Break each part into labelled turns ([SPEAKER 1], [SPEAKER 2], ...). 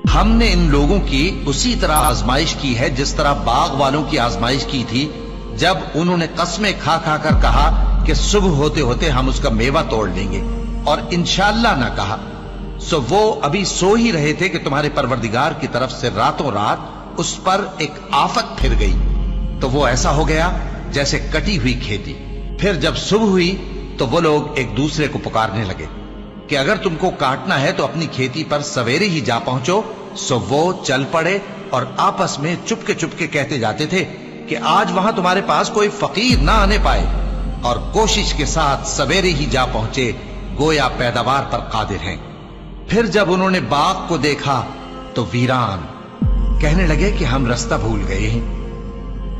[SPEAKER 1] हमने इन लोगों की उसी तरह आजमाइश की है जिस तरह बाग वालों की आजमाइश की थी, जब उन्होंने कस्में खा खा कर कहा कि सुबह होते होते हम उसका मेवा तोड़ लेंगे, और इंशाअल्लाह ना कहा। सो वो अभी सो ही रहे थे कि तुम्हारे परवरदिगार की तरफ से रातों रात उस पर एक आफत फिर गई, तो वो ऐसा हो गया जैसे कटी हुई खेती। फिर जब सुबह हुई तो वो लोग एक दूसरे को पुकारने लगे कि अगर तुमको काटना है तो अपनी खेती पर सवेरे ही जा पहुंचो। सो वो चल पड़े और आपस में चुपके चुपके कहते जाते थे कि आज वहां तुम्हारे पास कोई फकीर ना आने पाए, और कोशिश के साथ सवेरे ही जा पहुंचे, गोया पैदावार पर कादिर हैं। फिर जब उन्होंने बाग को देखा तो वीरान, कहने लगे कि हम रास्ता भूल गए हैं,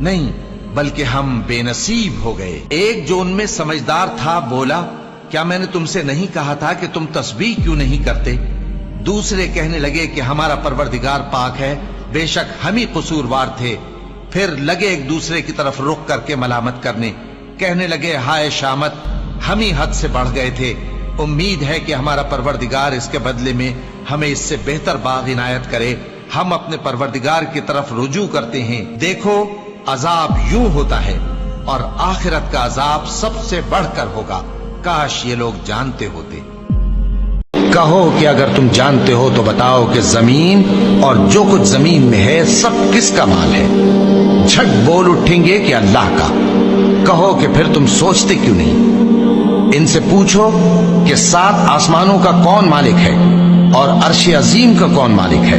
[SPEAKER 1] नहीं बल्कि हम बेनसीब हो गए। एक जो उनमें समझदार था बोला, क्या मैंने तुमसे नहीं कहा था कि तुम तस्बीह क्यों नहीं करते? दूसरे कहने लगे कि हमारा परवरदिगार पाक है, बेशक हम ही कसूरवार थे। फिर लगे एक दूसरे की तरफ रुख करके मलामत करने, कहने लगे हाय शामत, हम ही हद से बढ़ गए थे। उम्मीद है कि हमारा परवरदिगार इसके बदले में हमें इससे बेहतर बाग इनायत करे। हम अपने परवरदिगार की तरफ रुजू करते हैं। देखो अजाब यूं होता है और आखिरत का अजाब सबसे बढ़कर होगा। काश ये लोग जानते होते। कहो कि अगर तुम जानते हो तो बताओ कि जमीन और जो कुछ जमीन में है सब किसका माल है? झट बोल उठेंगे कि अल्लाह का। कहो कि फिर तुम सोचते क्यों नहीं? इनसे पूछो कि 7 आसमानों का कौन मालिक है और अर्श अजीम का कौन मालिक है।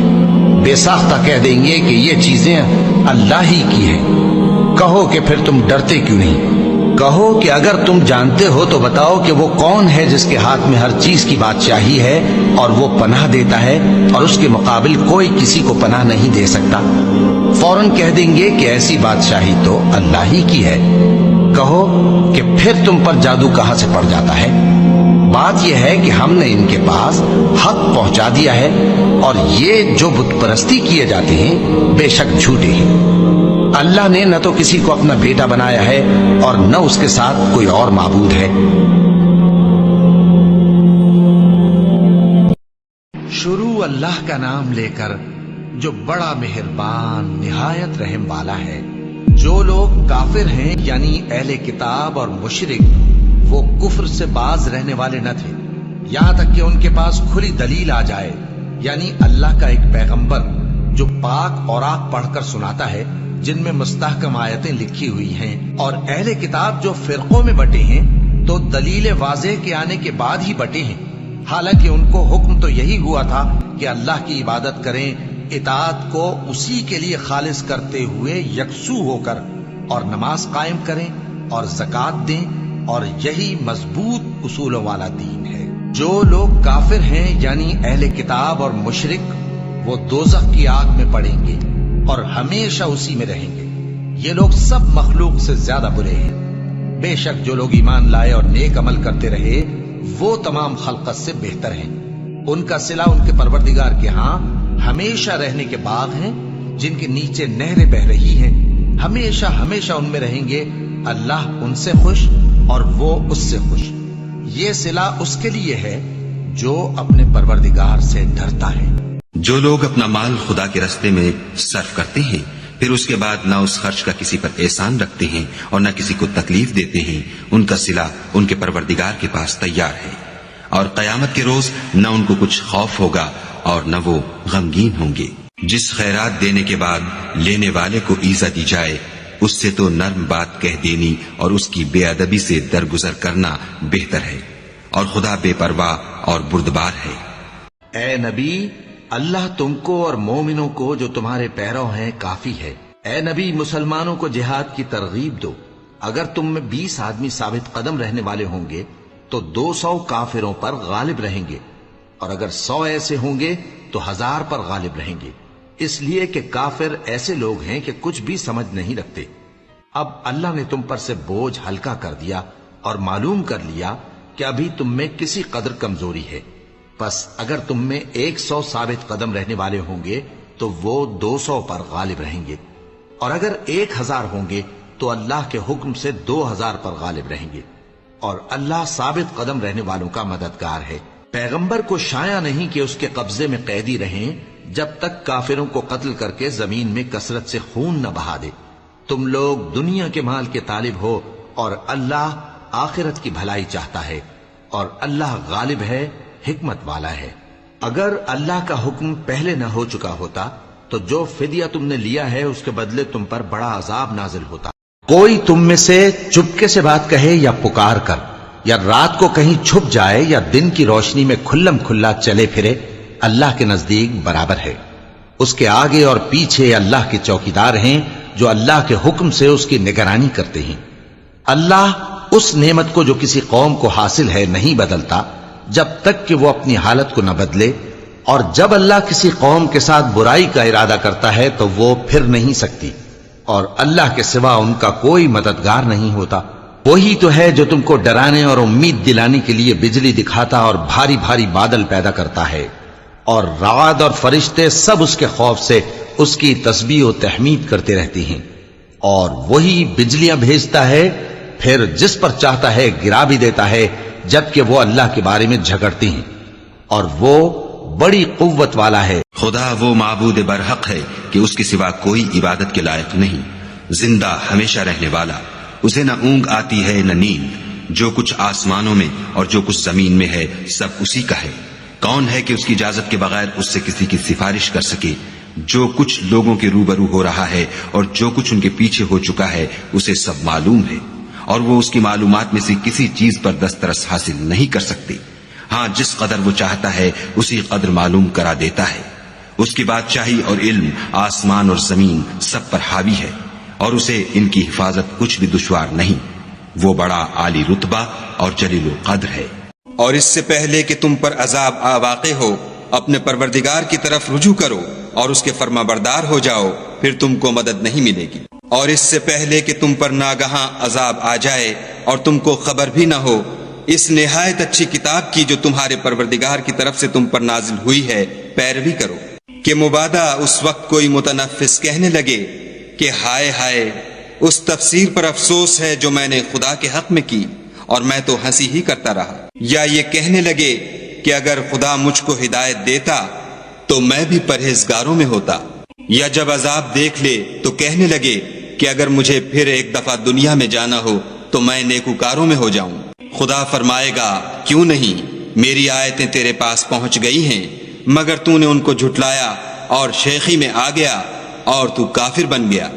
[SPEAKER 1] बेसाख्ता कह देंगे कि ये चीजें अल्लाह ही की हैं। कहो कि फिर तुम डरते क्यों नहीं? कहो कि अगर तुम जानते हो तो बताओ कि वो कौन है जिसके हाथ में हर चीज की बादशाही है और वो पनाह देता है और उसके मुकाबिल कोई किसी को पनाह नहीं दे सकता। फौरन कह देंगे कि ऐसी बादशाही तो अल्लाह ही की है। कहो कि फिर तुम पर जादू कहां से पड़ जाता है? बात यह है कि हमने इनके पास हक पहुंचा दिया है और ये जो बुत परस्ती किए जाते हैं बेशक झूठे हैं। अल्लाह ने न तो किसी को अपना बेटा बनाया है और न उसके साथ कोई और माबूद है। शुरू अल्लाह का नाम लेकर जो बड़ा मेहरबान निहायत रहम वाला है। जो लोग काफिर हैं यानी अहले किताब और मुशरिक, वो कुफ्र से बाज रहने वाले न थे यहां तक कि उनके पास खुली दलील आ जाए, यानी अल्लाह का एक पैगंबर जो पाक औरात पढ़कर सुनाता है जिनमें मुस्तहकम आयतें लिखी हुई हैं। और अहले किताब जो फिरकों में बटे हैं तो दलील वाज़ेह के आने के बाद ही बटे हैं। हालांकि उनको हुक्म तो यही हुआ था कि अल्लाह की इबादत करें, इताअत को उसी के लिए खालिस करते हुए यकसू होकर, और नमाज कायम करें और ज़कात दें, और यही मजबूत उसूलों वाला दीन है। जो लोग काफिर हैं यानी अहले किताब और मुशरिक, वो दोज़ख की आग में पड़ेंगे और हमेशा उसी में रहेंगे। ये लोग सब मखलूक से ज्यादा बुरे हैं। बेशक जो लोग ईमान लाए और नेक अमल करते रहे वो तमाम खल्कत से बेहतर हैं। उनका सिला उनके परवरदिगार के यहाँ हमेशा रहने के बाग हैं जिनके नीचे नहरें बह रही हैं। हमेशा हमेशा उनमें रहेंगे। अल्लाह उनसे खुश और वो उससे खुश। ये सिला उसके लिए है जो अपने परवरदिगार से डरता है।
[SPEAKER 2] जो लोग अपना माल खुदा के रास्ते में सर्फ करते हैं फिर उसके बाद न उस खर्च का किसी पर एहसान रखते हैं और न किसी को तकलीफ देते हैं, उनका सिला उनके परवरदिगार के पास तैयार है और कयामत के रोज न उनको कुछ खौफ होगा और न वो गमगीन होंगे। जिस खैरात देने के बाद लेने वाले को ईजा दी जाए उससे तो नर्म बात कह देनी और उसकी बेअदबी से दरगुजर करना बेहतर है, और खुदा बेपरवाह और बुर्दबार है।
[SPEAKER 1] ए नबी, अल्लाह तुमको और मोमिनों को जो तुम्हारे पैरों हैं काफी है। ए नबी, मुसलमानों को जिहाद की तरगीब दो। अगर तुम में 20 आदमी साबित कदम रहने वाले होंगे तो 200 काफिरों पर गालिब रहेंगे, और अगर 100 ऐसे होंगे तो 1000 पर गालिब रहेंगे, इसलिए कि काफिर ऐसे लोग हैं कि कुछ भी समझ नहीं रखते। अब अल्लाह ने तुम पर से बोझ हल्का कर दिया और मालूम कर लिया कि अभी तुम में किसी कदर कमजोरी है। बस अगर तुम में 100 साबित कदम रहने वाले होंगे तो वो 200 पर गालिब रहेंगे, और अगर 1000 होंगे तो अल्लाह के हुक्म से 2000 पर गालिब रहेंगे, और अल्लाह साबित कदम रहने वालों का मददगार है। पैगंबर को शाया नहीं कि उसके कब्जे में कैदी रहें جب تک کافروں کو قتل کر کے زمین میں کثرت سے خون نہ بہا دے. تم لوگ دنیا کے مال کے طالب ہو اور اللہ آخرت کی بھلائی چاہتا ہے اور اللہ غالب ہے، حکمت والا ہے. اگر اللہ کا حکم پہلے نہ ہو چکا ہوتا تو جو فدیہ تم نے لیا ہے اس کے بدلے تم پر بڑا عذاب نازل ہوتا. کوئی تم میں سے چپکے سے بات کہے یا پکار کر، یا رات کو کہیں چھپ جائے یا دن کی روشنی میں کھلم کھلا چلے پھرے، اللہ کے نزدیک برابر ہے. اس کے آگے اور پیچھے اللہ کے چوکیدار ہیں جو اللہ کے حکم سے اس کی نگرانی کرتے ہیں. اللہ اس نعمت کو جو کسی قوم کو حاصل ہے نہیں بدلتا جب تک کہ وہ اپنی حالت کو نہ بدلے، اور جب اللہ کسی قوم کے ساتھ برائی کا ارادہ کرتا ہے تو وہ پھر نہیں سکتی، اور اللہ کے سوا ان کا کوئی مددگار نہیں ہوتا. وہی تو ہے جو تم کو ڈرانے اور امید دلانے کے لیے بجلی دکھاتا اور بھاری بھاری بادل پیدا کرتا ہے، اور رعد اور فرشتے سب اس کے خوف سے اس کی تسبیح و تحمید کرتے رہتے ہیں. اور وہی بجلیاں بھیجتا ہے، پھر جس پر چاہتا ہے گرا بھی دیتا ہے، جبکہ وہ اللہ کے بارے میں جھگڑتے ہیں، اور وہ بڑی قوت والا ہے.
[SPEAKER 2] خدا وہ معبود برحق ہے کہ اس کے سوا کوئی عبادت کے لائق نہیں، زندہ ہمیشہ رہنے والا. اسے نہ اونگ آتی ہے نہ نیند. جو کچھ آسمانوں میں اور جو کچھ زمین میں ہے سب اسی کا ہے. کون ہے کہ اس کی اجازت کے بغیر اس سے کسی کی سفارش کر سکے؟ جو کچھ لوگوں کے روبرو ہو رہا ہے اور جو کچھ ان کے پیچھے ہو چکا ہے اسے سب معلوم ہے، اور وہ اس کی معلومات میں سے کسی چیز پر دسترس حاصل نہیں کر سکتے. ہاں جس قدر وہ چاہتا ہے اسی قدر معلوم کرا دیتا ہے. اس کی بادشاہی اور علم آسمان اور زمین سب پر حاوی ہے، اور اسے ان کی حفاظت کچھ بھی دشوار نہیں. وہ بڑا عالی رتبہ اور جلیل القدر ہے.
[SPEAKER 3] اور اس سے پہلے کہ تم پر عذاب آ واقع ہو، اپنے پروردگار کی طرف رجوع کرو اور اس کے فرما بردار ہو جاؤ، پھر تم کو مدد نہیں ملے گی. اور اس سے پہلے کہ تم پر ناگہاں عذاب آ جائے اور تم کو خبر بھی نہ ہو، اس نہایت اچھی کتاب کی جو تمہارے پروردگار کی طرف سے تم پر نازل ہوئی ہے پیروی کرو، کہ مبادا اس وقت کوئی متنفس کہنے لگے کہ ہائے ہائے، اس تفسیر پر افسوس ہے جو میں نے خدا کے حق میں کی اور میں تو ہنسی ہی کرتا رہا. یا یہ کہنے لگے کہ اگر خدا مجھ کو ہدایت دیتا تو میں بھی پرہیزگاروں میں ہوتا. یا جب عذاب دیکھ لے تو کہنے لگے کہ اگر مجھے پھر ایک دفعہ دنیا میں جانا ہو تو میں نیکوکاروں میں ہو جاؤں. خدا فرمائے گا کیوں نہیں، میری آیتیں تیرے پاس پہنچ گئی ہیں، مگر تو نے ان کو جھٹلایا اور شیخی میں آ گیا اور تو کافر بن گیا.